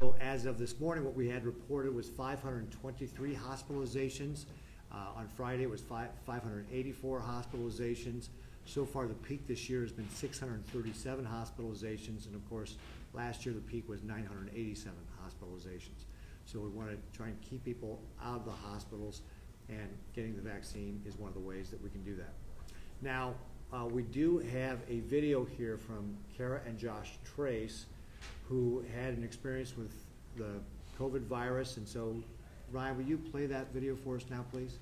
So as of this morning, what we had reported was 523 hospitalizations. On Friday, it was 584 hospitalizations. So far, the peak this year has been 637 hospitalizations, and of course, last year the peak was 987 hospitalizations. So we want to try and keep people out of the hospitals, and getting the vaccine is one of the ways that we can do that. Now, we do have a video here from Kara and Josh Trace, who had an experience with the COVID virus. And so, Ryan, will you play that video for us now, please?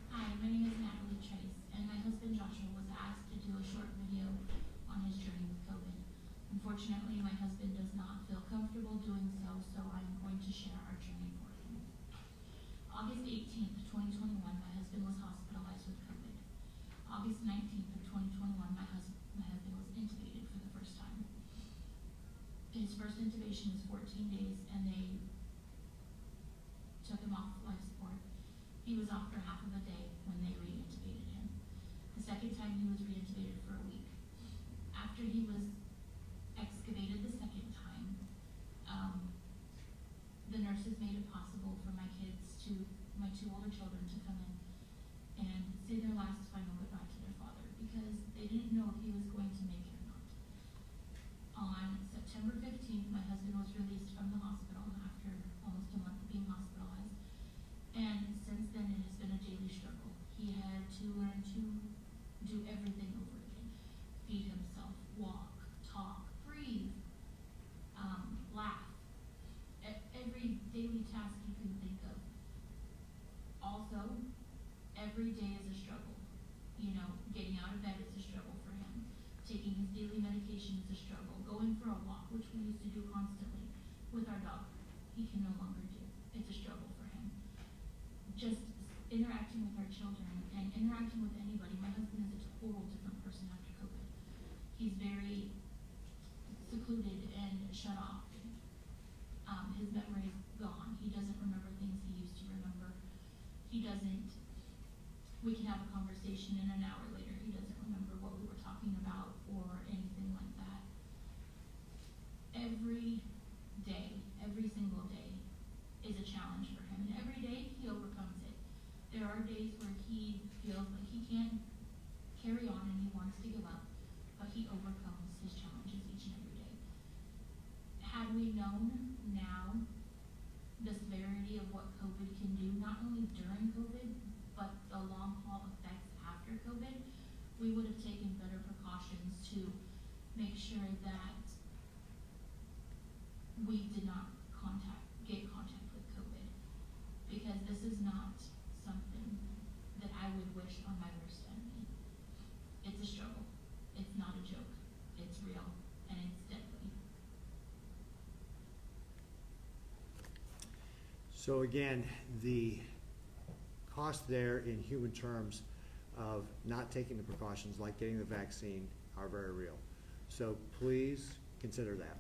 Hi, my name is Natalie Trace, and my husband Joshua was asked to do a short video on his journey with COVID. Unfortunately, my husband does not feel comfortable doing so, so I'm going to share our journey for him. August 18th, 2021, my husband was hospitalized with COVID. August 19th of 2021, my husband was intubated for the first time. His first intubation was 14 days, and they took him off life support. He was off for half of a day when they re-intubated him. The second time, he was re-intubated for a week. After he was excavated the second time, the nurses made it possible for my two older children to come in and say their last final goodbye to their father, because they didn't know if he was going to make it or not. On September 15th, my husband was released from the hospital after almost a month of being hospitalized. And since then, it has been a daily struggle. He had to learn to do everything over again. Feed himself, walk, talk, breathe, laugh. Every daily task you can think of. Also, every day is a struggle. You know, getting out of bed is a struggle for him. Taking his daily medication is a struggle. Going for a walk, which we used to do constantly with our dog, he can no longer do. It's a struggle for him. Just interacting with our children and interacting with anybody. My husband is a total different person after COVID. He's very secluded and shut off. His memory is gone. He doesn't remember things he used to remember. He doesn't, we can have a conversation and an hour later he doesn't remember what we were talking about or anything like that. Every day, every single day is a challenge for him, and every day he overcomes it. There are days where he feels like he can't carry on and he wants to give up, but he overcomes his challenges each and every day. Had we known now the severity of what COVID can do, not only during COVID, but the long haul effects after COVID, we would have taken better precautions to make sure that we did not get contact with COVID, because this is not something that I would wish on my worst enemy. It's a struggle. It's not a joke. It's real, and it's deadly. So again, the cost there in human terms of not taking the precautions like getting the vaccine are very real. So please consider that.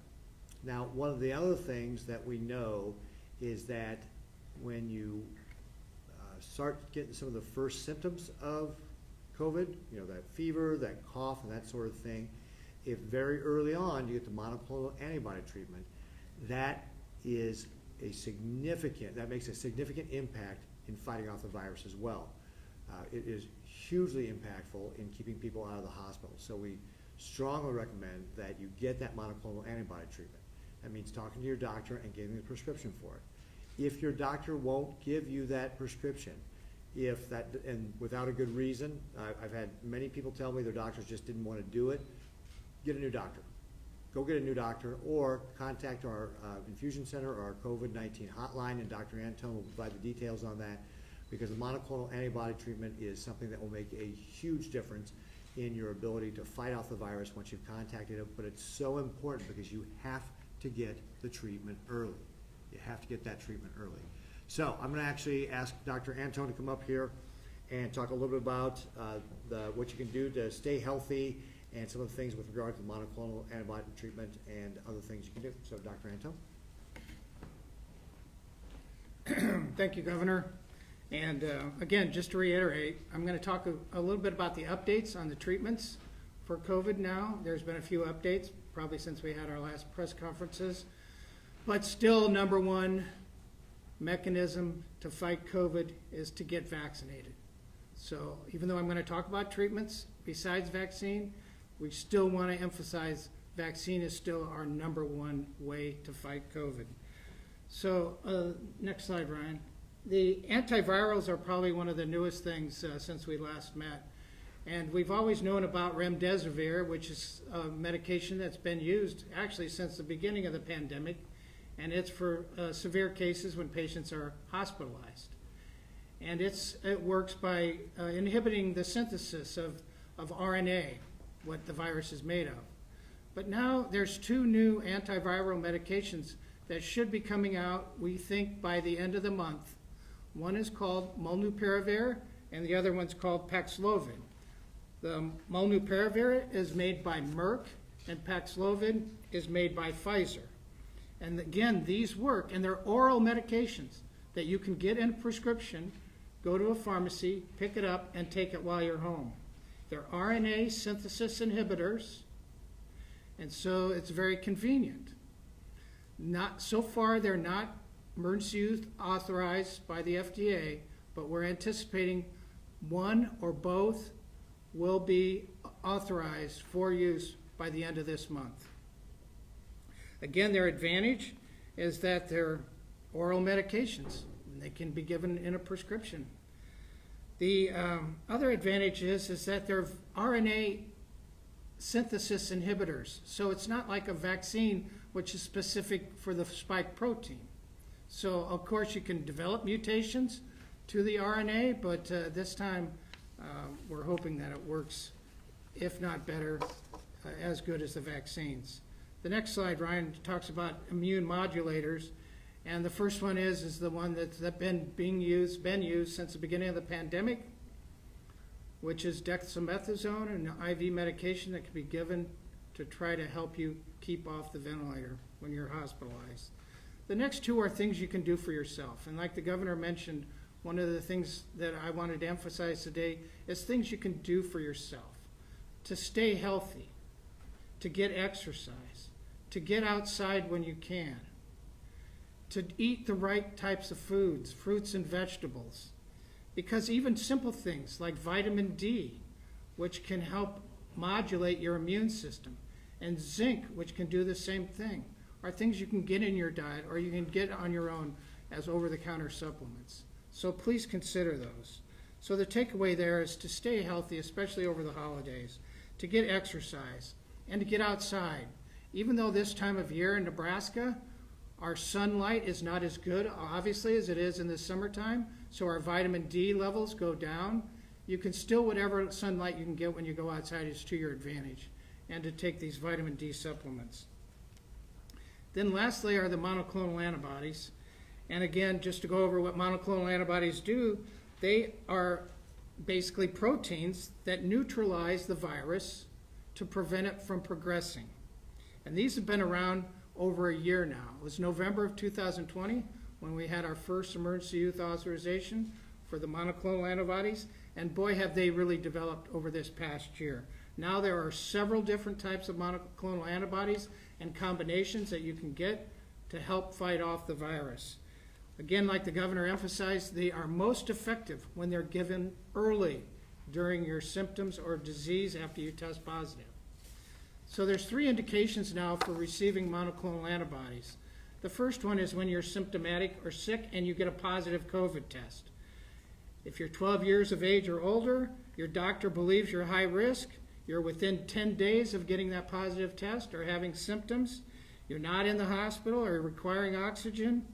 Now, one of the other things that we know is that when you start getting some of the first symptoms of COVID, you know, that fever, that cough, and that sort of thing, if very early on you get the monoclonal antibody treatment, that makes a significant impact in fighting off the virus as well. It is hugely impactful in keeping people out of the hospital. So we strongly recommend that you get that monoclonal antibody treatment. That means talking to your doctor and getting the prescription for it. If your doctor won't give you that prescription, and without a good reason, I've had many people tell me their doctors just didn't want to do it, get a new doctor. Go get a new doctor, or contact our infusion center or our COVID-19 hotline, and Dr. Antone will provide the details on that, because the monoclonal antibody treatment is something that will make a huge difference in your ability to fight off the virus once you've contacted it. But it's so important because you have to get the treatment early. You have to get that treatment early. So I'm going to actually ask Dr. Antone to come up here and talk a little bit about what you can do to stay healthy, and some of the things with regard to the monoclonal antibody treatment and other things you can do. So, Dr. Antone. Thank you, Governor. And again, just to reiterate, I'm going to talk a little bit about the updates on the treatments for COVID now. There's been a few updates. probably since we had our last press conferences. But still, number one mechanism to fight COVID is to get vaccinated. So even though I'm going to talk about treatments besides vaccine, we still want to emphasize vaccine is still our number one way to fight COVID. So next slide, Ryan. The antivirals are probably one of the newest things since we last met. And we've always known about remdesivir, which is a medication that's been used actually since the beginning of the pandemic. And it's for severe cases when patients are hospitalized. And it works by inhibiting the synthesis of RNA, what the virus is made of. But now there's two new antiviral medications that should be coming out, we think, by the end of the month. One is called molnupiravir, and the other one's called Paxlovid. The molnupiravir is made by Merck, and Paxlovid is made by Pfizer. And again, these work, and they're oral medications that you can get in a prescription, go to a pharmacy, pick it up, and take it while you're home. They're RNA synthesis inhibitors, and so it's very convenient. So far, they're not emergency use authorized by the FDA, but we're anticipating one or both will be authorized for use by the end of this month. Again, their advantage is that they're oral medications, and they can be given in a prescription. The other advantage is that they're RNA synthesis inhibitors, so it's not like a vaccine which is specific for the spike protein. So, of course, you can develop mutations to the RNA, but this time we're hoping that it works, if not better, as good as the vaccines. The next slide, Ryan, talks about immune modulators, and the first one is the one that's been used since the beginning of the pandemic, which is dexamethasone, an IV medication that can be given to try to help you keep off the ventilator when you're hospitalized. The next two are things you can do for yourself, and like the governor mentioned, one of the things that I wanted to emphasize today is things you can do for yourself to stay healthy, to get exercise, to get outside when you can, to eat the right types of foods, fruits and vegetables, because even simple things like vitamin D, which can help modulate your immune system, and zinc, which can do the same thing, are things you can get in your diet or you can get on your own as over-the-counter supplements. So please consider those. So the takeaway there is to stay healthy, especially over the holidays, to get exercise, and to get outside. Even though this time of year in Nebraska, our sunlight is not as good, obviously, as it is in the summertime, so our vitamin D levels go down. You can still, whatever sunlight you can get when you go outside is to your advantage, and to take these vitamin D supplements. Then lastly are the monoclonal antibodies. And again, just to go over what monoclonal antibodies do, they are basically proteins that neutralize the virus to prevent it from progressing. And these have been around over a year now. It was November of 2020 when we had our first emergency use authorization for the monoclonal antibodies, and boy have they really developed over this past year. Now there are several different types of monoclonal antibodies and combinations that you can get to help fight off the virus. Again, like the governor emphasized, they are most effective when they're given early during your symptoms or disease after you test positive. So there's three indications now for receiving monoclonal antibodies. The first one is when you're symptomatic or sick and you get a positive COVID test. If you're 12 years of age or older, your doctor believes you're high risk, you're within 10 days of getting that positive test or having symptoms, you're not in the hospital or requiring oxygen,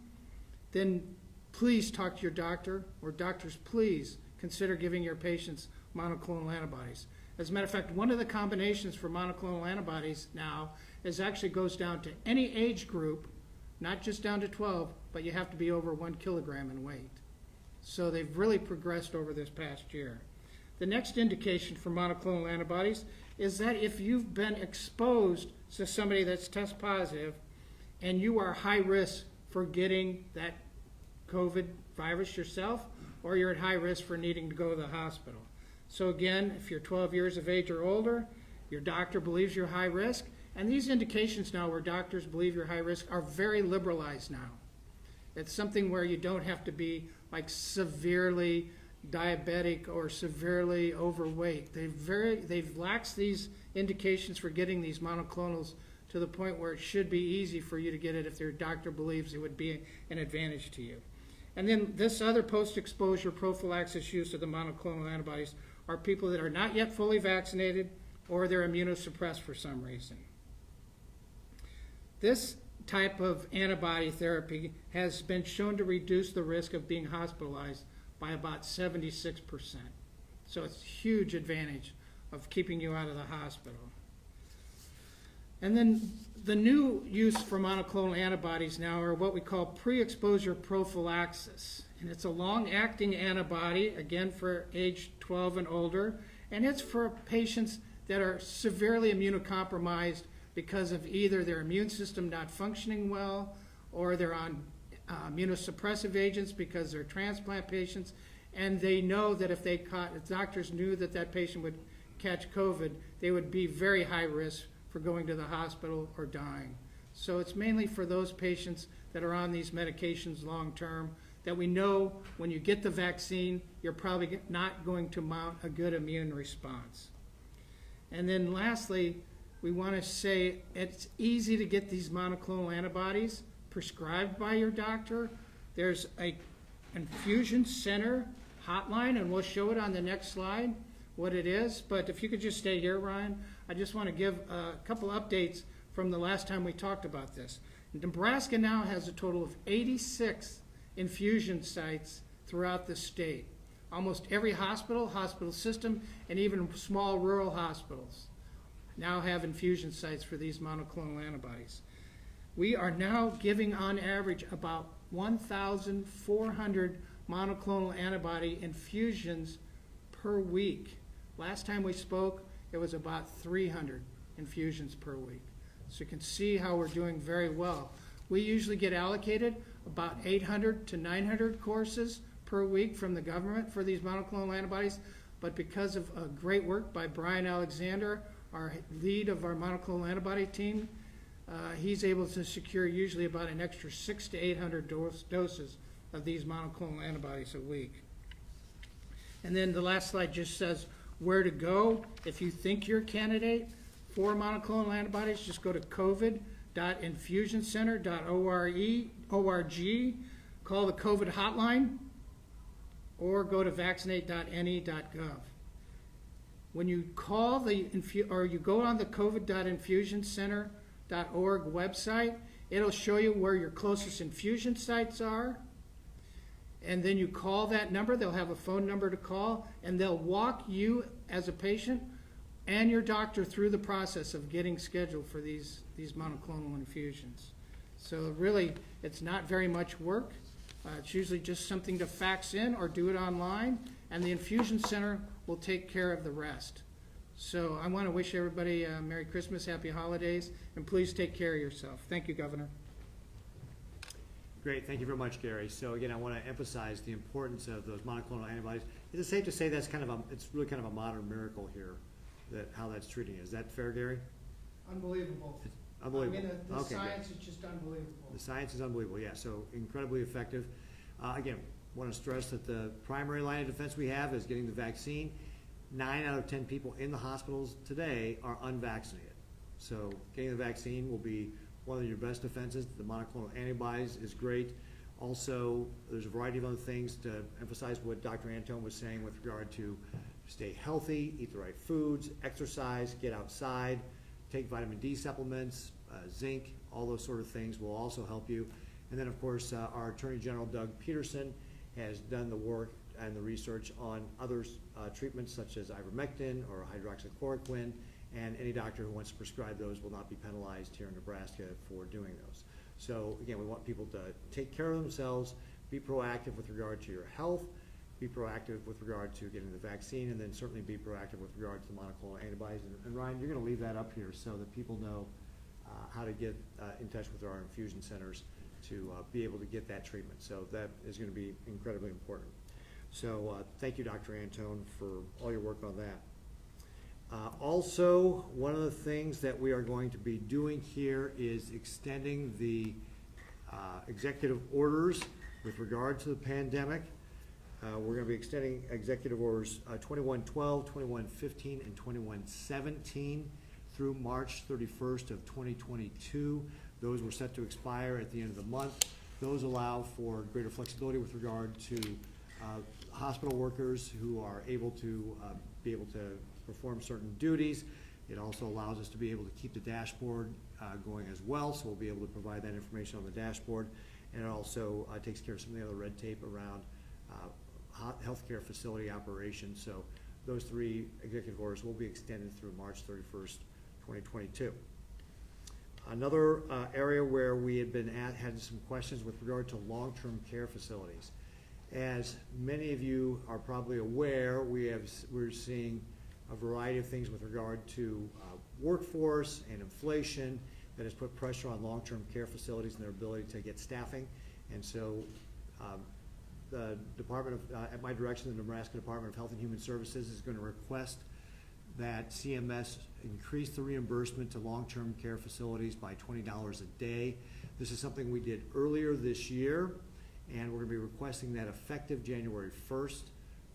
then please talk to your doctor, or doctors, please consider giving your patients monoclonal antibodies. As a matter of fact, one of the combinations for monoclonal antibodies now actually goes down to any age group, not just down to 12, but you have to be over 1 kilogram in weight. So they've really progressed over this past year. The next indication for monoclonal antibodies is that if you've been exposed to somebody that's test positive and you are high risk for getting that COVID virus yourself, or you're at high risk for needing to go to the hospital. So again, if you're 12 years of age or older, your doctor believes you're high risk, And these indications now where doctors believe you're high risk are very liberalized now. It's something where you don't have to be like severely diabetic or severely overweight. They've laxed these indications for getting these monoclonals to the point where it should be easy for you to get it if your doctor believes it would be an advantage to you. And then this other post-exposure prophylaxis use of the monoclonal antibodies are people that are not yet fully vaccinated or they're immunosuppressed for some reason. This type of antibody therapy has been shown to reduce the risk of being hospitalized by about 76%. So it's a huge advantage of keeping you out of the hospital. And then the new use for monoclonal antibodies now are what we call pre-exposure prophylaxis. And it's a long-acting antibody, again for age 12 and older, and it's for patients that are severely immunocompromised because of either their immune system not functioning well or they're on immunosuppressive agents because they're transplant patients, and they know that if doctors knew that that patient would catch COVID, they would be very high risk for going to the hospital or dying. So it's mainly for those patients that are on these medications long term that we know when you get the vaccine, you're probably not going to mount a good immune response. And then lastly, we want to say it's easy to get these monoclonal antibodies prescribed by your doctor. There's a infusion center hotline, and we'll show it on the next slide what it is. But if you could just stay here, Ryan, I just want to give a couple updates from the last time we talked about this. Nebraska now has a total of 86 infusion sites throughout the state. Almost every hospital system, and even small rural hospitals now have infusion sites for these monoclonal antibodies. We are now giving on average about 1,400 monoclonal antibody infusions per week. Last time we spoke, it was about 300 infusions per week. So you can see how we're doing very well. We usually get allocated about 800 to 900 courses per week from the government for these monoclonal antibodies, but because of great work by Brian Alexander, our lead of our monoclonal antibody team, he's able to secure usually about an extra 600 to 800 doses of these monoclonal antibodies a week. And then the last slide just says where to go. If you think you're a candidate for monoclonal antibodies, just go to covid.infusioncenter.org, call the COVID hotline, or go to vaccinate.ne.gov. When you call you go on the covid.infusioncenter.org website, it'll show you where your closest infusion sites are. And then you call that number, they'll have a phone number to call, and they'll walk you as a patient and your doctor through the process of getting scheduled for these monoclonal infusions. So really, it's not very much work. It's usually just something to fax in or do it online, and the infusion center will take care of the rest. So I want to wish everybody a Merry Christmas, Happy Holidays, and please take care of yourself. Thank you, Governor. Great, thank you very much, Gary. So again, I want to emphasize the importance of those monoclonal antibodies. Is it safe to say it's really kind of a modern miracle here, how that's treating you? Is that fair, Gary? Unbelievable. Unbelievable. I mean, the Okay, science good. is just unbelievable. The science is unbelievable, yeah, so incredibly effective. Again, want to stress that the primary line of defense we have is getting the vaccine. 9 out of 10 people in the hospitals today are unvaccinated. So getting the vaccine will be one of your best defenses. The monoclonal antibodies is great. Also, there's a variety of other things to emphasize what Dr. Antone was saying with regard to stay healthy, eat the right foods, exercise, get outside, take vitamin D supplements, zinc, all those sort of things will also help you. And then, of course, our Attorney General, Doug Peterson, has done the work and the research on other treatments such as ivermectin or hydroxychloroquine, and any doctor who wants to prescribe those will not be penalized here in Nebraska for doing those. So again, we want people to take care of themselves, be proactive with regard to your health, be proactive with regard to getting the vaccine, and then certainly be proactive with regard to the monoclonal antibodies. And Ryan, you're going to leave that up here so that people know how to get in touch with our infusion centers to be able to get that treatment. So that is going to be incredibly important. So thank you, Dr. Antone, for all your work on that. Also, one of the things that we are going to be doing here is extending the executive orders with regard to the pandemic. We're going to be extending executive orders 2112, 2115, and 2117 through March 31st of 2022. Those were set to expire at the end of the month. Those allow for greater flexibility with regard to hospital workers who are able to perform certain duties. It also allows us to be able to keep the dashboard going as well, so we'll be able to provide that information on the dashboard. And it also takes care of some of the other red tape around healthcare facility operations. So those three executive orders will be extended through March 31st, 2022. Another area where we had had some questions with regard to long-term care facilities. As many of you are probably aware, we're seeing a variety of things with regard to workforce and inflation that has put pressure on long-term care facilities and their ability to get staffing. And so the Department of, at my direction, the Nebraska Department of Health and Human Services is going to request that CMS increase the reimbursement to long-term care facilities by $20 a day. This is something we did earlier this year, and we're going to be requesting that effective January 1st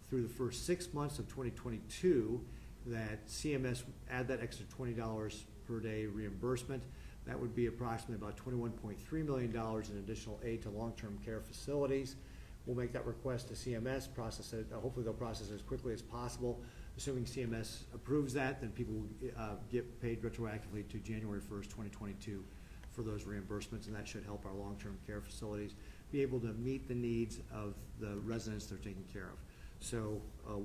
through the first 6 months of 2022, that CMS add that extra $20 per day reimbursement. That would be approximately about $21.3 million in additional aid to long-term care facilities. We'll make that request to CMS, process it. Hopefully they'll process it as quickly as possible. Assuming CMS approves that, then people will get paid retroactively to January 1st, 2022 for those reimbursements, and that should help our long-term care facilities be able to meet the needs of the residents they're taking care of. So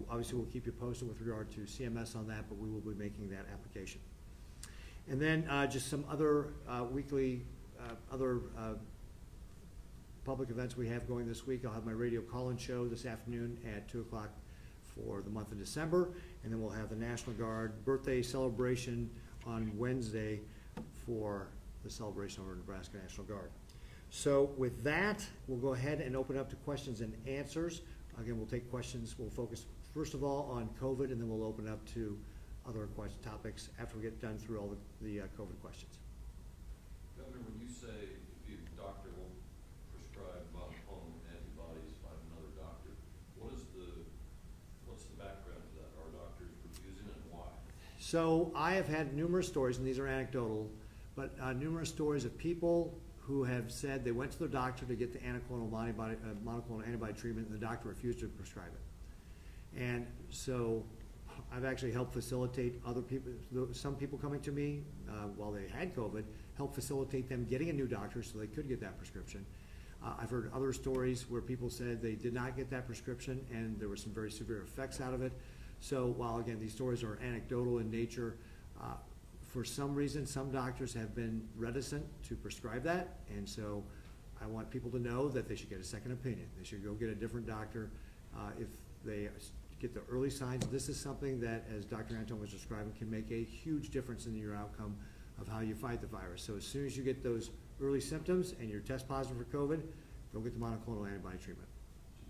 obviously we'll keep you posted with regard to CMS on that, but we will be making that application. And then just some other weekly, public events we have going this week. I'll have my radio call-in show this afternoon at 2 o'clock for the month of December, and then we'll have the National Guard birthday celebration on Wednesday for the celebration of our Nebraska National Guard. So with that, we'll go ahead and open up to questions and answers. Again, we'll take questions. We'll focus first of all on COVID, and then we'll open up to other topics after we get done through all the COVID questions. Governor, when you say the doctor will prescribe monoclonal antibodies by another doctor, what's the background to that? Are doctors refusing, and why? So I have had numerous stories, and these are anecdotal, but numerous stories of people who have said they went to their doctor to get the monoclonal antibody treatment, and the doctor refused to prescribe it. And so I've actually helped facilitate other people, some people coming to me while they had COVID, help facilitate them getting a new doctor so they could get that prescription. I've heard other stories where people said they did not get that prescription and there were some very severe effects out of it. So while again these stories are anecdotal in nature, for some reason some doctors have been reticent to prescribe that, and so I want people to know that they should get a second opinion. They should go get a different doctor if they get the early signs. This is something that, as Dr. Antone was describing, can make a huge difference in your outcome of how you fight the virus. So as soon as you get those early symptoms and you're test positive for COVID, go get the monoclonal antibody treatment.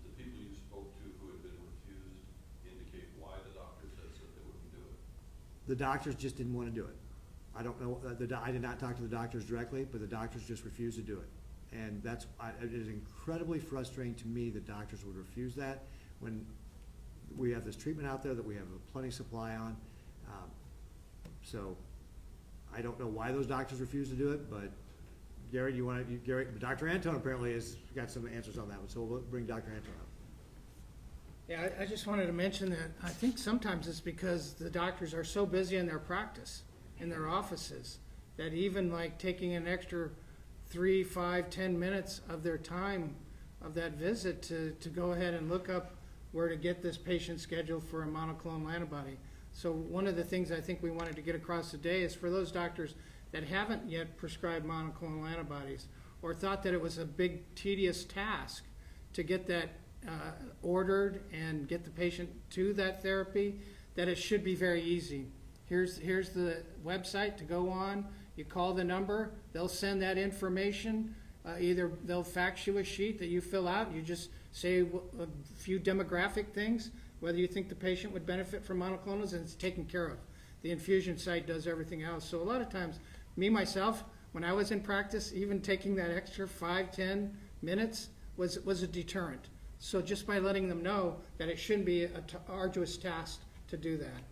Did the people you spoke to who had been refused indicate why the doctors had said they wouldn't do it? The doctors just didn't want to do it. I don't know, I did not talk to the doctors directly, but the doctors just refused to do it. And it is incredibly frustrating to me that doctors would refuse that when we have this treatment out there that we have a plenty supply on. So I don't know why those doctors refuse to do it, but Gary, Dr. Antone apparently has got some answers on that one, so we'll bring Dr. Antone up. Yeah, I just wanted to mention that I think sometimes it's because the doctors are so busy in their practice, in their offices, that even like taking an extra 3, 5, 10 minutes of their time of that visit to go ahead and look up where to get this patient scheduled for a monoclonal antibody. So one of the things I think we wanted to get across today is for those doctors that haven't yet prescribed monoclonal antibodies or thought that it was a big tedious task to get that ordered and get the patient to that therapy, that it should be very easy. Here's the website to go on. You call the number, they'll send that information. Either they'll fax you a sheet that you fill out. You just say a few demographic things, whether you think the patient would benefit from monoclonals, and it's taken care of. The infusion site does everything else. So a lot of times, me, myself, when I was in practice, even taking that extra 5-10 minutes was a deterrent. So just by letting them know that it shouldn't be an arduous task to do that.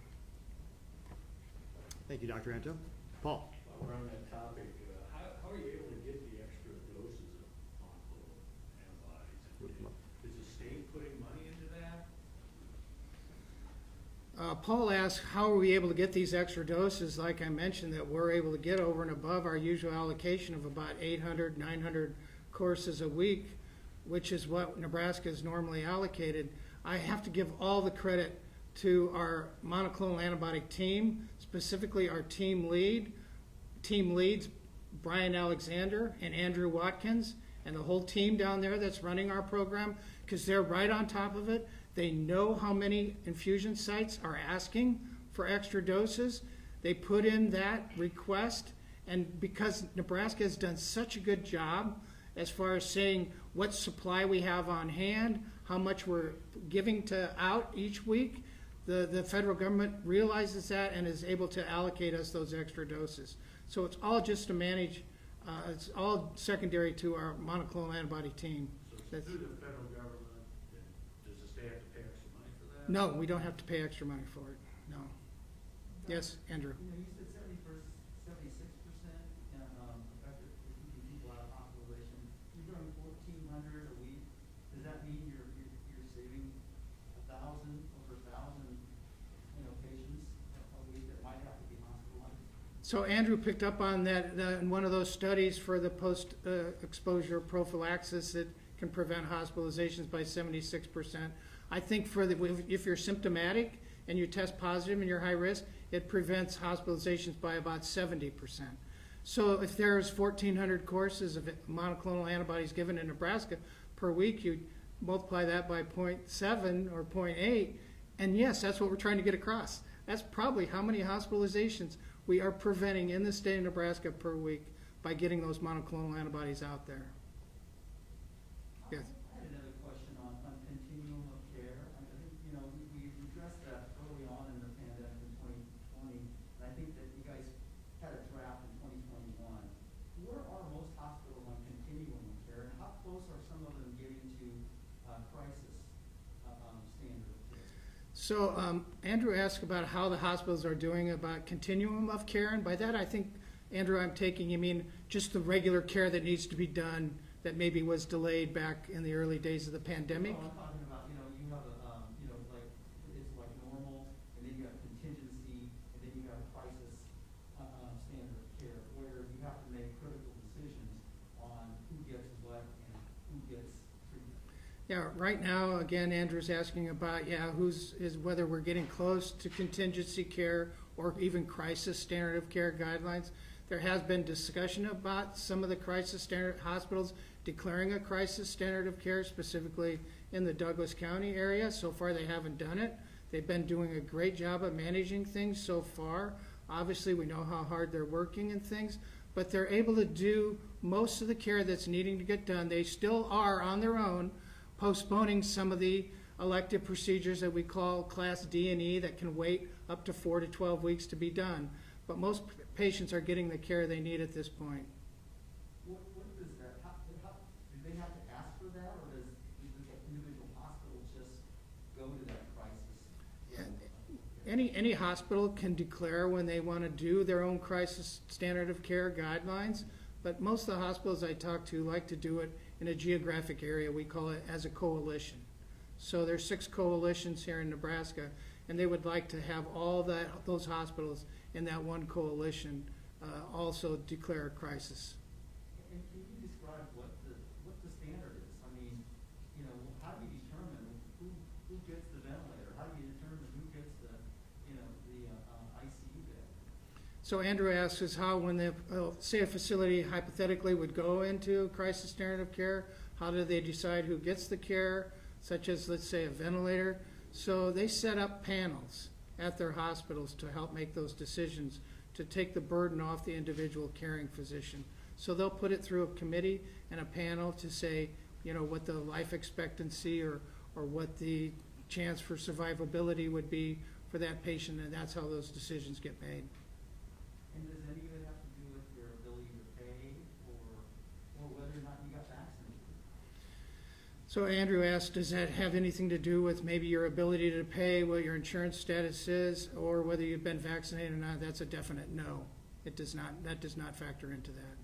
Thank you, Dr. Anto. Paul? While we're on that topic, how are you able to get the extra doses of monoclonal antibodies? Is the state putting money into that? Paul asked, how are we able to get these extra doses? Like I mentioned, that we're able to get over and above our usual allocation of about 800, 900 courses a week, which is what Nebraska is normally allocated. I have to give all the credit to our monoclonal antibody team, specifically our team leads, Brian Alexander and Andrew Watkins, and the whole team down there that's running our program, because they're right on top of it. They know how many infusion sites are asking for extra doses. They put in that request, and because Nebraska has done such a good job as far as saying what supply we have on hand, how much we're giving out each week, the federal government realizes that and is able to allocate us those extra doses. So it's all just to manage, it's all secondary to our monoclonal antibody team. So through the federal government, does the state have to pay extra money for that? No, we don't have to pay extra money for it, no. Yes, Andrew? You know, you said 76% effective for keeping people out of hospitalization. You're doing 1,400 a week. Does that mean you're saving 1,000, over 1,000, patients a week that might have to be hospitalized? So Andrew picked up on that in one of those studies for the post-exposure prophylaxis that can prevent hospitalizations by 76%. I think if you're symptomatic and you test positive and you're high risk, it prevents hospitalizations by about 70%. So if there's 1,400 courses of monoclonal antibodies given in Nebraska per week, you multiply that by 0.7 or 0.8, and yes, that's what we're trying to get across. That's probably how many hospitalizations we are preventing in the state of Nebraska per week by getting those monoclonal antibodies out there. Yes. I had another question on continuum of care. I think, we addressed that early on in the pandemic in 2020, and I think that you guys had a draft in 2021. Where are most hospitals on continuum of care, and how close are some of them getting to crisis standard of care? So Andrew asked about how the hospitals are doing about continuum of care, and by that I think, Andrew, I'm taking, you mean just the regular care that needs to be done that maybe was delayed back in the early days of the pandemic? No, I'm talking about, you have like, it's like normal, and then you have contingency, and then you have crisis standard of care, where you have to make critical decisions on who gets what and who gets treatment. Yeah, right now, again, Andrew's asking about, whether we're getting close to contingency care or even crisis standard of care guidelines. There has been discussion about some of the crisis standard hospitals declaring a crisis standard of care, specifically in the Douglas County area. So far, they haven't done it. They've been doing a great job of managing things so far. Obviously, we know how hard they're working and things, but they're able to do most of the care that's needing to get done. They still are, on their own, postponing some of the elective procedures that we call Class D and E that can wait up to 4 to 12 weeks to be done. But most patients are getting the care they need at this point. What is that? Do they have to ask for that, or does the individual hospital just go to that crisis? Any hospital can declare when they want to do their own crisis standard of care guidelines, but most of the hospitals I talk to like to do it in a geographic area. We call it as a coalition. So there's 6 coalitions here in Nebraska, and they would like to have all those hospitals in that one coalition also declare a crisis. And can you describe what the standard is? I mean, how do you determine who gets the ventilator? How do you determine who gets the ICU bed? So Andrew asks us how, when say a facility hypothetically would go into crisis standard of care, how do they decide who gets the care, such as, let's say, a ventilator? So they set up panels at their hospitals to help make those decisions, to take the burden off the individual caring physician. So they'll put it through a committee and a panel to say, what the life expectancy or what the chance for survivability would be for that patient, and that's how those decisions get made. And does any of it have to do with your ability to pay or whether or not you got vaccinated? So Andrew asked, does that have anything to do with maybe your ability to pay, what your insurance status is, or whether you've been vaccinated or not? That's a definite no. It does not, that does not factor into that.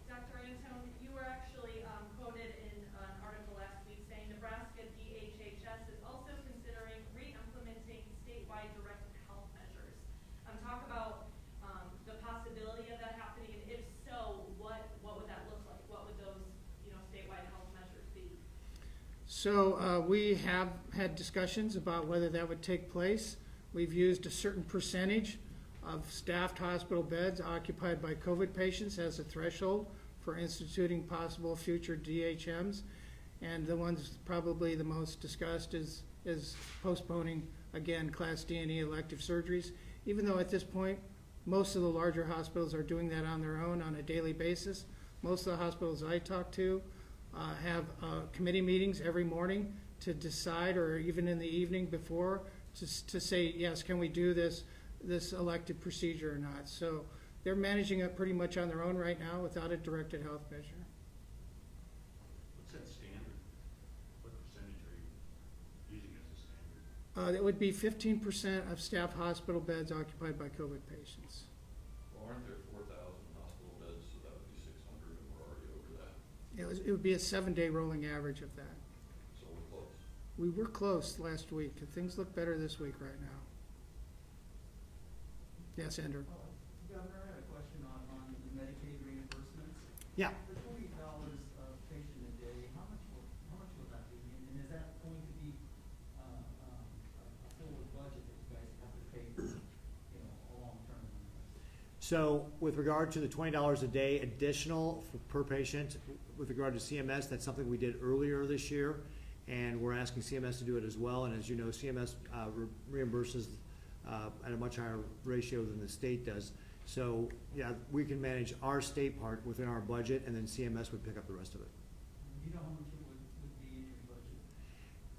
Dr. Antone, you were actually quoted in an article last week saying Nebraska DHHS is also considering re-implementing statewide directed health measures. Talk about the possibility of that happening, and if so, what would that look like? What would those statewide health measures be? So we have had discussions about whether that would take place. We've used a certain percentage of staffed hospital beds occupied by COVID patients as a threshold for instituting possible future DHMs. And the ones probably the most discussed is postponing, again, Class D and E elective surgeries, even though at this point, most of the larger hospitals are doing that on their own on a daily basis. Most of the hospitals I talk to have committee meetings every morning to decide, or even in the evening before, to say, yes, can we do this elective procedure or not. So they're managing it pretty much on their own right now without a directed health measure. What's that standard? What percentage are you using as a standard? It would be 15% of staff hospital beds occupied by COVID patients. Well, aren't there 4,000 hospital beds, so that would be 600, and we're already over that. It would be a 7-day rolling average of that. So we're close. We were close last week. Things look better this week right now. Yes, Andrew? Governor, I had a question on the Medicaid reimbursements. Yeah. The $20 a patient a day, how much will that be? And is that going to be a forward budget that you guys have to pay for, a long term? So with regard to the $20 a day additional per patient, with regard to CMS, that's something we did earlier this year, and we're asking CMS to do it as well. And as you know, CMS reimburses at a much higher ratio than the state does. So yeah, we can manage our state part within our budget, and then CMS would pick up the rest of it. Do you know how much it would be in your budget?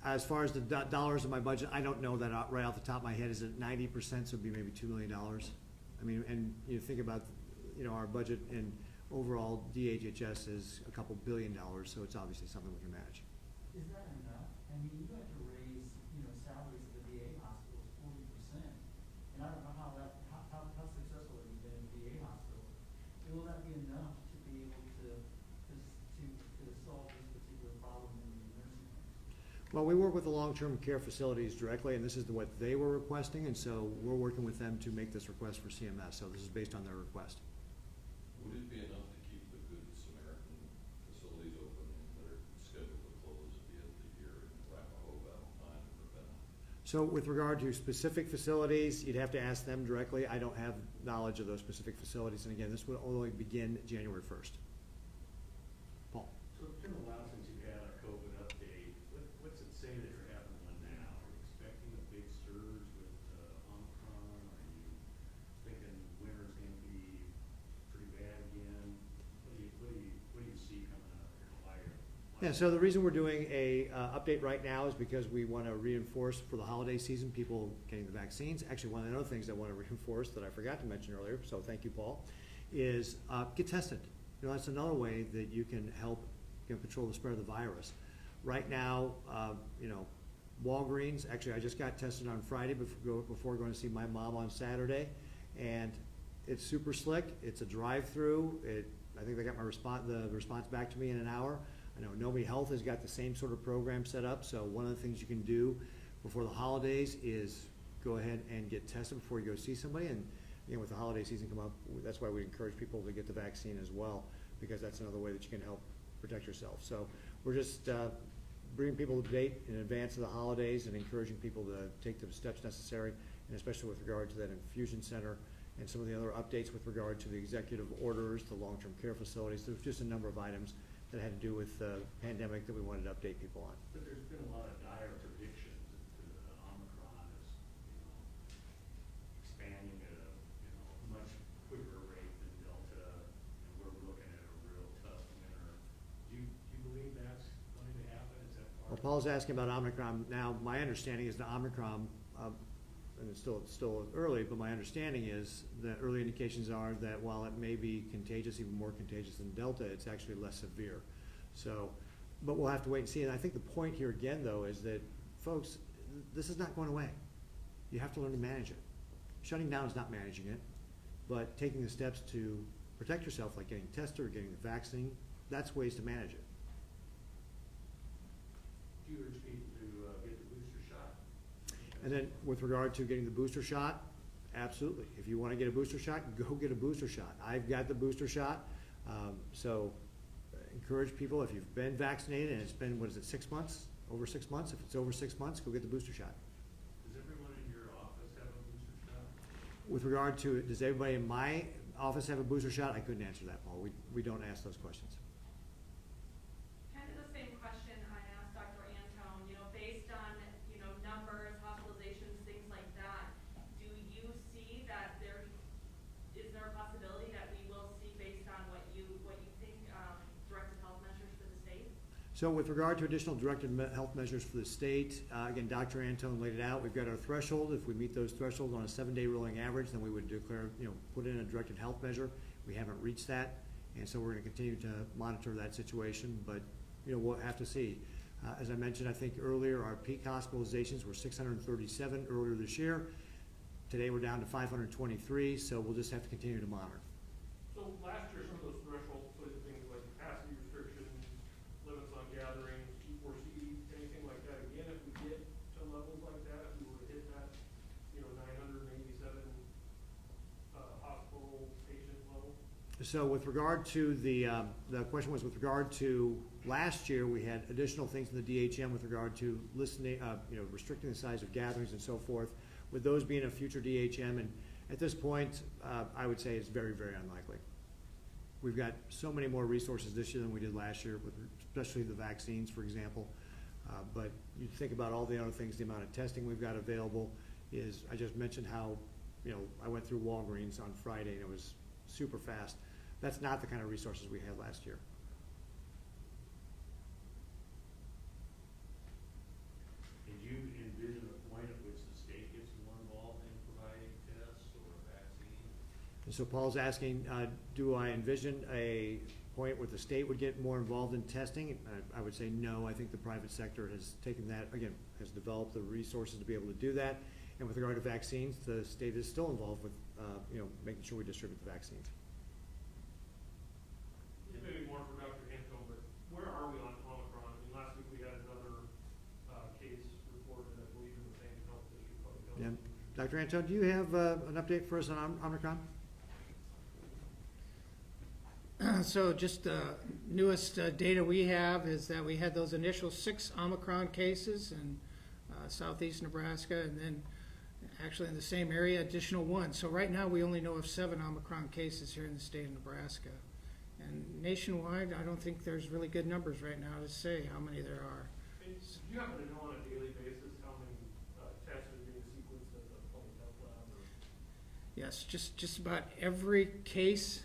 As far as the dollars in my budget, I don't know that right off the top of my head. Is it 90%? So it'd be maybe $2 million. I mean, and you think about, our budget and overall DHHS is a couple $1 billion, so it's obviously something we can manage. Is that enough? I mean, you had to raise, salaries at the VA hospitals 40%, and I don't know how successful have you been in the VA hospital. Will that be enough to be able to solve this particular problem in the nursing homes? Well, we work with the long-term care facilities directly, and this is what they were requesting, and so we're working with them to make this request for CMS. So this is based on their request. Would it be enough to keep the Good Samaritan facilities open that are scheduled to close at the end of the year in Arapahoe, Valentine, and Ravenna? So with regard to specific facilities, you'd have to ask them directly. I don't have knowledge of those specific facilities, and again, this will only begin January 1st. Paul? So it's been a while since you've had a COVID update. What's it say that you're having one now? Are you expecting a big surge with Omicron? Are you thinking winter's going to be pretty bad again? What do you see coming up here? Yeah, so the reason we're doing a update right now is because we want to reinforce for the holiday season people getting the vaccines. Actually, one of the other things I want to reinforce that I forgot to mention earlier, so thank you, Paul, is get tested. That's another way that you can help control the spread of the virus. Right now, Walgreens, actually I just got tested on Friday before going to see my mom on Saturday, and it's super slick. It's a drive-through. I think they got the response back to me in an hour. I know Nobody Health has got the same sort of program set up, so one of the things you can do before the holidays is go ahead and get tested before you go see somebody. And with the holiday season come up, that's why we encourage people to get the vaccine as well, because that's another way that you can help protect yourself. So we're just bringing people to date in advance of the holidays and encouraging people to take the steps necessary, and especially with regard to that infusion center and some of the other updates with regard to the executive orders, the long-term care facilities. There's just a number of items that had to do with the pandemic that we wanted to update people on. But there's been a lot of dire predictions that Omicron is, expanding at a much quicker rate than Delta, and we're looking at a real tough winter. Do you believe that's going to happen? Is that part Well, of Paul, Paul's asking about Omicron. Now, my understanding is the Omicron, and it's still early, but my understanding is that early indications are that while it may be contagious, even more contagious than Delta, it's actually less severe. So, but we'll have to wait and see. And I think the point here again, though, is that, folks, this is not going away. You have to learn to manage it. Shutting down is not managing it, but taking the steps to protect yourself, like getting tested or getting the vaccine, that's ways to manage it. Do you urge people to get the booster shot? And then with regard to getting the booster shot, absolutely. If you want to get a booster shot, go get a booster shot. I've got the booster shot. So encourage people, if you've been vaccinated and it's been, what is it, 6 months? Over 6 months? If it's over 6 months, go get the booster shot. Does everyone in your office have a booster shot? With regard to, does everybody in my office have a booster shot? I couldn't answer that, Paul. We don't ask those questions. Kind of the same question I asked Dr. Antone, based on, numbers, hospitalizations, things like that, do you see that is there a possibility that we will see based on what you think, directed health measures for the state? So with regard to additional directed health measures for the state, again, Dr. Antone laid it out. We've got our threshold. If we meet those thresholds on a 7-day rolling average, then we would declare, put in a directed health measure. We haven't reached that, and so we're going to continue to monitor that situation, but we'll have to see. As I mentioned, I think earlier, our peak hospitalizations were 637 earlier this year. Today we're down to 523, so we'll just have to continue to monitor. So last year, some of those thresholds put things like capacity restrictions, limits on gatherings, E4C, anything like that. Again, if we get to levels like that, if we were to hit that, 987 hospital patient level. So with regard to the question was with regard to last year, we had additional things in the DHM with regard to listening, restricting the size of gatherings and so forth. With those being a future DHM, and at this point, I would say it's very, very unlikely. We've got so many more resources this year than we did last year, with especially the vaccines, for example. But you think about all the other things, the amount of testing we've got available is, I just mentioned how, I went through Walgreens on Friday and it was super fast. That's not the kind of resources we had last year. And you envision a point at which the state gets more involved in providing tests or vaccines? And so Paul's asking, do I envision a point where the state would get more involved in testing? I would say no. I think the private sector has taken that, again, has developed the resources to be able to do that. And with regard to vaccines, the state is still involved with, making sure we distribute the vaccines. It may be more for Dr. Antone, but where are we on Omicron? I mean, last week we had another case reported, I believe, in the same health district, public health. Yeah. Dr. Antone, do you have an update for us on Omicron? So just the newest data we have is that we had those initial 6 Omicron cases in southeast Nebraska, and then actually in the same area, additional 1. So right now we only know of 7 Omicron cases here in the state of Nebraska. And nationwide, I don't think there's really good numbers right now to say how many there are. And do you happen to know on a daily basis how many tests are being sequenced at the public health lab? Or? Yes, just about every case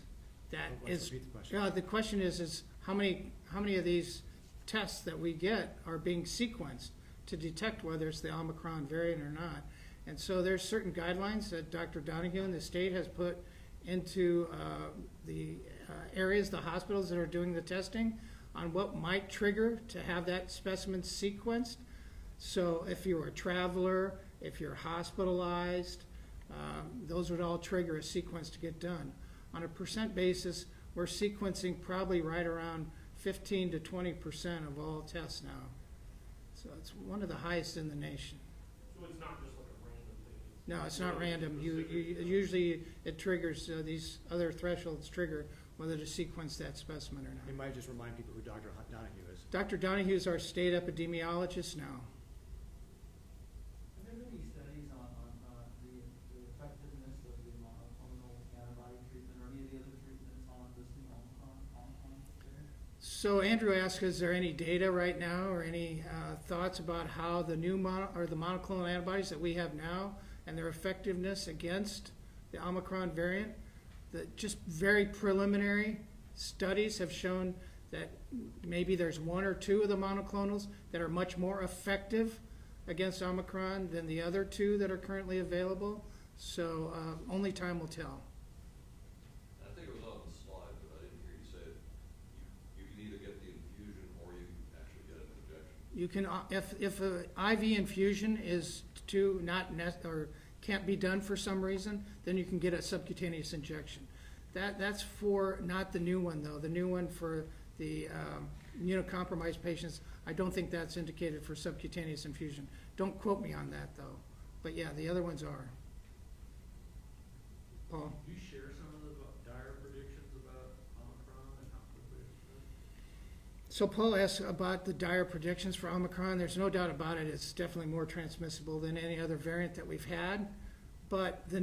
that Let's is. repeat the question. Yeah, the question is how many of these tests that we get are being sequenced to detect whether it's the Omicron variant or not. And so there's certain guidelines that Dr. Donahue and the state has put into the areas, the hospitals that are doing the testing, on what might trigger to have that specimen sequenced. So if you're a traveler, if you're hospitalized, those would all trigger a sequence to get done. On a percent basis, we're sequencing probably right around 15 to 20% of all tests now. So it's one of the highest in the nation. So it's not just like a random thing? No, it's not random. Usually it triggers, these other thresholds trigger whether to sequence that specimen or You not. might just remind people who Dr. Donahue is. Dr. Donahue is our state epidemiologist now. Have there been any studies on the effectiveness of the monoclonal antibody treatment or any of the other treatments on this new Omicron variant? So Andrew asked, is there any data right now or any thoughts about how the new the monoclonal antibodies that we have now and their effectiveness against the Omicron variant? Just very preliminary studies have shown that maybe there's one or two of the monoclonals that are much more effective against Omicron than the other two that are currently available. So only time will tell. I think it was on the slide, but I didn't hear you say it. You can either get the infusion or you actually get an injection. You can, if an IV infusion is or can't be done for some reason, then you can get a subcutaneous injection. That's for not the new one though. The new one for the immunocompromised patients, I don't think that's indicated for subcutaneous infusion. Don't quote me on that though. But yeah, the other ones are. Paul? Do you share some of the dire predictions about Omicron and how quickly it's spread? So Paul asked about the dire predictions for Omicron. There's no doubt about it. It's definitely more transmissible than any other variant that we've had. But the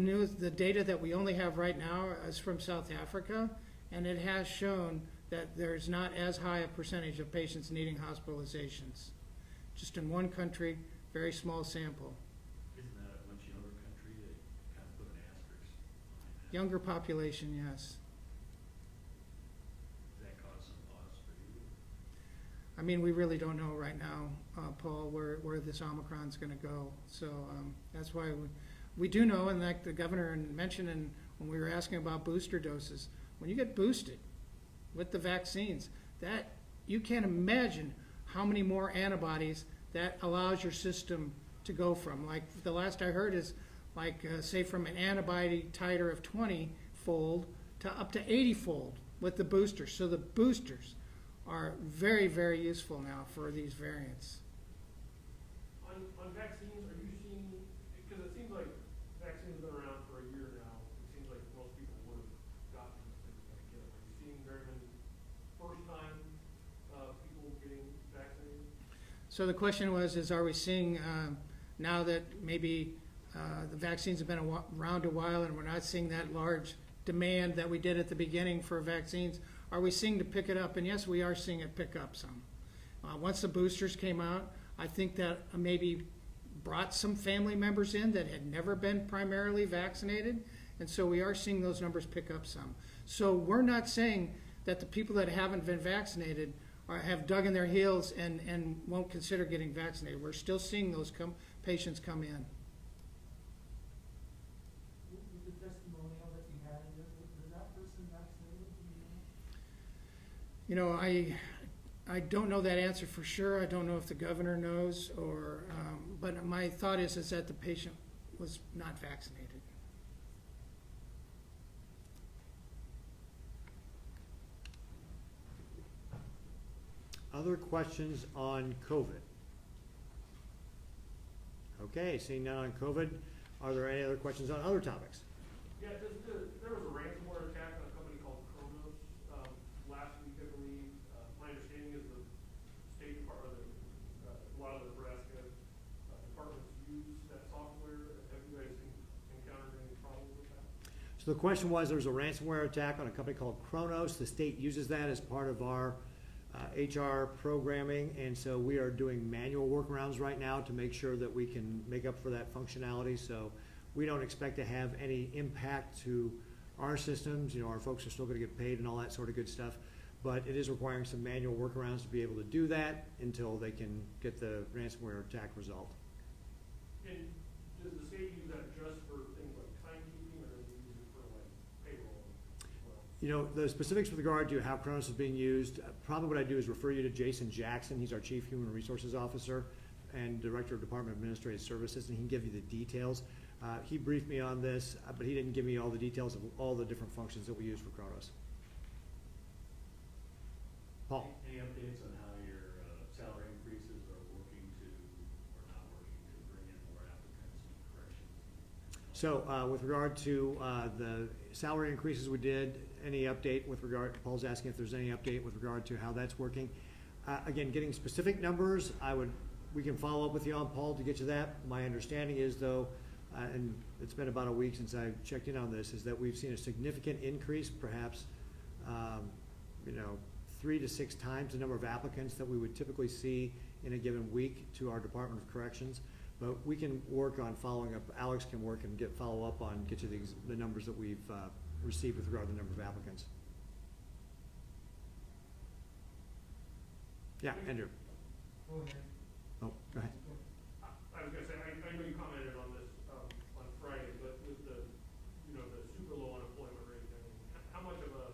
data that we only have right now is from South Africa, and it has shown that there's not as high a percentage of patients needing hospitalizations. Just in one country, very small sample. Isn't that a much younger country? They kind of put an asterisk behind that. Younger population, yes. Does that cause some pause for you? I mean, we really don't know right now, Paul, where this Omicron's going to go. So that's why we do know, and like the governor mentioned when we were asking about booster doses, when you get boosted with the vaccines, that you can't imagine how many more antibodies that allows your system to go from. Like the last I heard is like say from an antibody titer of 20-fold to up to 80-fold with the boosters. So the boosters are very, very useful now for these variants. On vaccines, are you seeing, because it seems like vaccines have been around for a year now, it seems like most people would have gotten things like get them. Are you seeing very many first-time people getting vaccinated? So the question was, are we seeing now that maybe the vaccines have been around a while and we're not seeing that large demand that we did at the beginning for vaccines, are we seeing to pick it up? And yes, we are seeing it pick up some. Once the boosters came out, I think that maybe brought some family members in that had never been primarily vaccinated, and so we are seeing those numbers pick up some. So we're not saying that the people that haven't been vaccinated have dug in their heels and won't consider getting vaccinated. We're still seeing those patients come in. With the testimonial that you had, was that person vaccinated? You know, I don't know that answer for sure. I don't know if the governor knows, but my thought is that the patient was not vaccinated. Other questions on COVID? Okay, seeing none on COVID, are there any other questions on other topics? Yeah, there was a ransomware attack on a company called Kronos last week, I believe. My understanding is the State Department, a lot of the Nebraska departments use that software. Have you guys encountered any problems with that? So the question was, there was a ransomware attack on a company called Kronos. The state uses that as part of our HR programming, and so we are doing manual workarounds right now to make sure that we can make up for that functionality. So we don't expect to have any impact to our systems. You know, our folks are still going to get paid and all that sort of good stuff, but it is requiring some manual workarounds to be able to do that until they can get the ransomware attack resolved. And does the state use that just for things like timekeeping, or does it use it for like payroll as well? You know, the specifics with regard to how Kronos is being used, probably what I do is refer you to Jason Jackson. He's our Chief Human Resources Officer and Director of Department of Administrative Services, and he can give you the details. He briefed me on this, but he didn't give me all the details of all the different functions that we use for Kronos. Paul? Any updates on how your salary increases are working to, or not working to bring in more applicants and corrections? So with regard to the salary increases we did, any update with regard, Paul's asking if there's any update with regard to how that's working. Again, getting specific numbers, we can follow up with you on, Paul, to get you that. My understanding is though, and it's been about a week since I checked in on this, is that we've seen a significant increase, perhaps 3 to 6 times the number of applicants that we would typically see in a given week to our Department of Corrections. But we can work on following up. Alex can work and follow up on, get you the numbers that we've received with regard to the number of applicants. Yeah, Andrew. Go ahead. Oh, go ahead. I was gonna say, I know you commented on this, on Friday, but with the, you know, the super low unemployment rate, I mean, how much of a,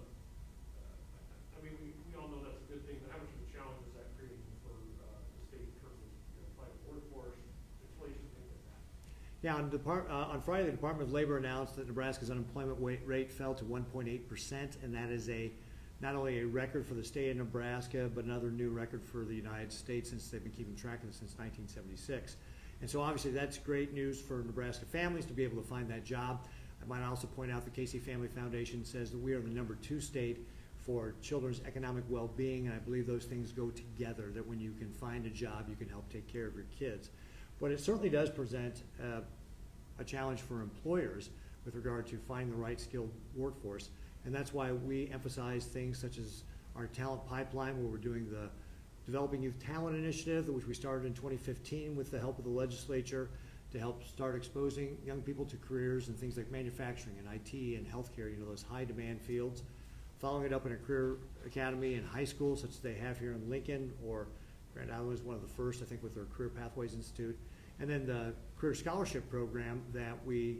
I mean, we all know that's a good thing, but how much of a challenge is that creating for, the state in terms of, you know, fighting workforce, inflation, things like that? Yeah, on Friday, the Department of Labor announced that Nebraska's unemployment rate fell to 1.8%, and that is not only a record for the state of Nebraska, but another new record for the United States since they've been keeping track of it since 1976. And so obviously that's great news for Nebraska families to be able to find that job. I might also point out the Casey Family Foundation says that we are the #2 state for children's economic well-being, and I believe those things go together, that when you can find a job, you can help take care of your kids. But it certainly does present a challenge for employers with regard to finding the right skilled workforce. And that's why we emphasize things such as our talent pipeline, where we're doing the Developing Youth Talent Initiative, which we started in 2015 with the help of the legislature to help start exposing young people to careers in things like manufacturing and IT and healthcare, you know, those high demand fields. Following it up in a career academy in high school, such as they have here in Lincoln, or Grand Island was one of the first, I think, with their Career Pathways Institute. And then the Career Scholarship Program that we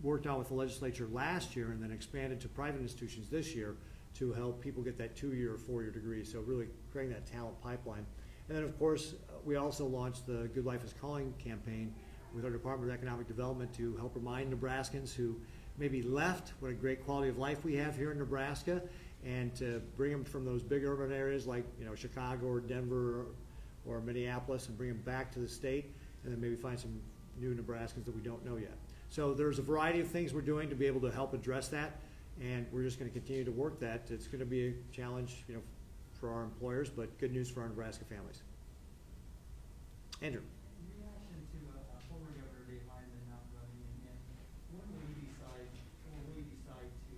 worked on with the legislature last year and then expanded to private institutions this year to help people get that 2-year or 4-year degree. So really creating that talent pipeline. And then of course, we also launched the Good Life is Calling campaign with our Department of Economic Development to help remind Nebraskans who maybe left what a great quality of life we have here in Nebraska, and to bring them from those big urban areas like, you know, Chicago or Denver or Minneapolis, and bring them back to the state, and then maybe find some new Nebraskans that we don't know yet. So there's a variety of things we're doing to be able to help address that, and we're just going to continue to work that. It's going to be a challenge, you know, for our employers, but good news for our Nebraska families. Andrew. In reaction to former Governor Dave Hyman not running, and when will you decide to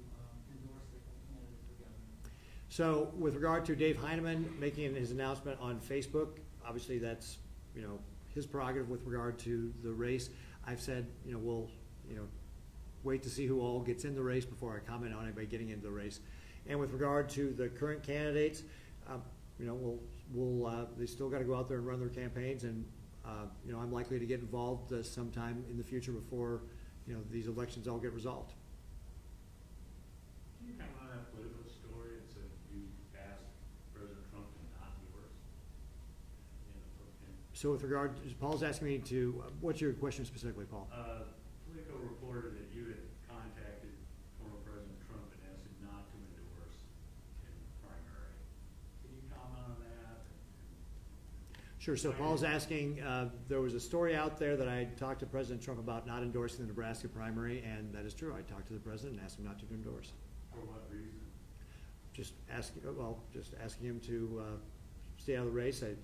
endorse the candidate for governor? So with regard to Dave Heineman making his announcement on Facebook, obviously that's, you know, his prerogative with regard to the race. I've said, you know, we'll, you know, wait to see who all gets in the race before I comment on anybody getting into the race. And with regard to the current candidates, you know, they still got to go out there and run their campaigns, and you know, I'm likely to get involved sometime in the future before, you know, these elections all get resolved. Can you comment on that political story that said you asked President Trump to not endorse? So with regard, Paul's asking me to, what's your question specifically, Paul? Politico reported that you had contacted former President Trump and asked him not to endorse in the primary. Can you comment on that? Sure. So Paul's asking, there was a story out there that I talked to President Trump about not endorsing the Nebraska primary, and that is true. I talked to the president and asked him not to endorse. For what reason? Just asking him to stay out of the race. I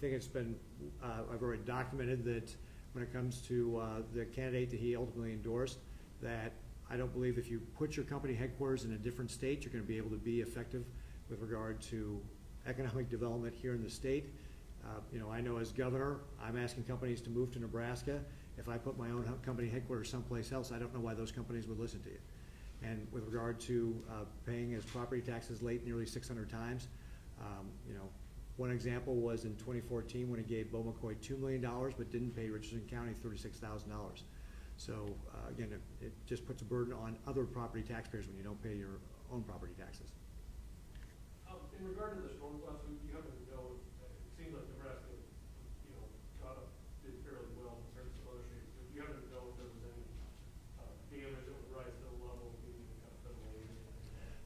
think it's been, I've already documented that when it comes to the candidate that he ultimately endorsed, that I don't believe if you put your company headquarters in a different state, you're going to be able to be effective with regard to economic development here in the state. You know, I know as governor, I'm asking companies to move to Nebraska. If I put my own company headquarters someplace else, I don't know why those companies would listen to you. And with regard to paying his property taxes late nearly 600 times, you know, one example was in 2014 when he gave Bo McCoy $2 million but didn't pay Richardson County $36,000. So again, it just puts a burden on other property taxpayers when you don't pay your own property taxes. In regard to the storms last week, you happen to know, it seems like Nebraska, you know, did fairly well compared to some other states. Do you happen to know if there was any damage that would rise to the level of being kind of federal aid?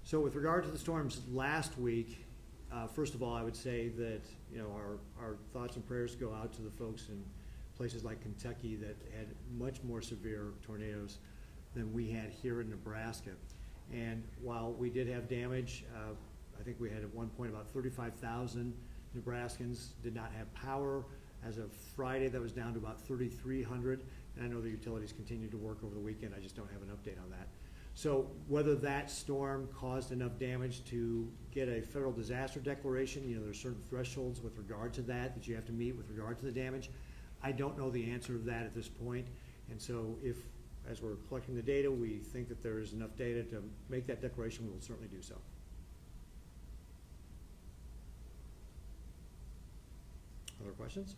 So with regard to the storms last week, first of all, I would say that, you know, our thoughts and prayers go out to the folks in places like Kentucky that had much more severe tornadoes than we had here in Nebraska. And while we did have damage, I think we had at one point about 35,000 Nebraskans did not have power. As of Friday, that was down to about 3,300. And I know the utilities continue to work over the weekend. I just don't have an update on that. So whether that storm caused enough damage to get a federal disaster declaration, you know, there's certain thresholds with regard to that you have to meet with regard to the damage. I don't know the answer to that at this point. And so if, as we're collecting the data, we think that there is enough data to make that declaration, we will certainly do so. Other questions?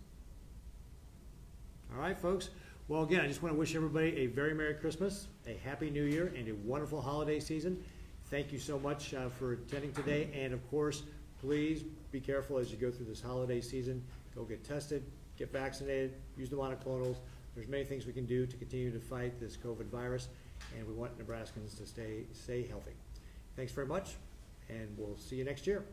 All right, folks. Well, again, I just want to wish everybody a very Merry Christmas, a Happy New Year, and a wonderful holiday season. Thank you so much for attending today. And of course, please be careful as you go through this holiday season. Go get tested, get vaccinated, use the monoclonals. There's many things we can do to continue to fight this COVID virus, and we want Nebraskans to stay healthy. Thanks very much, and we'll see you next year.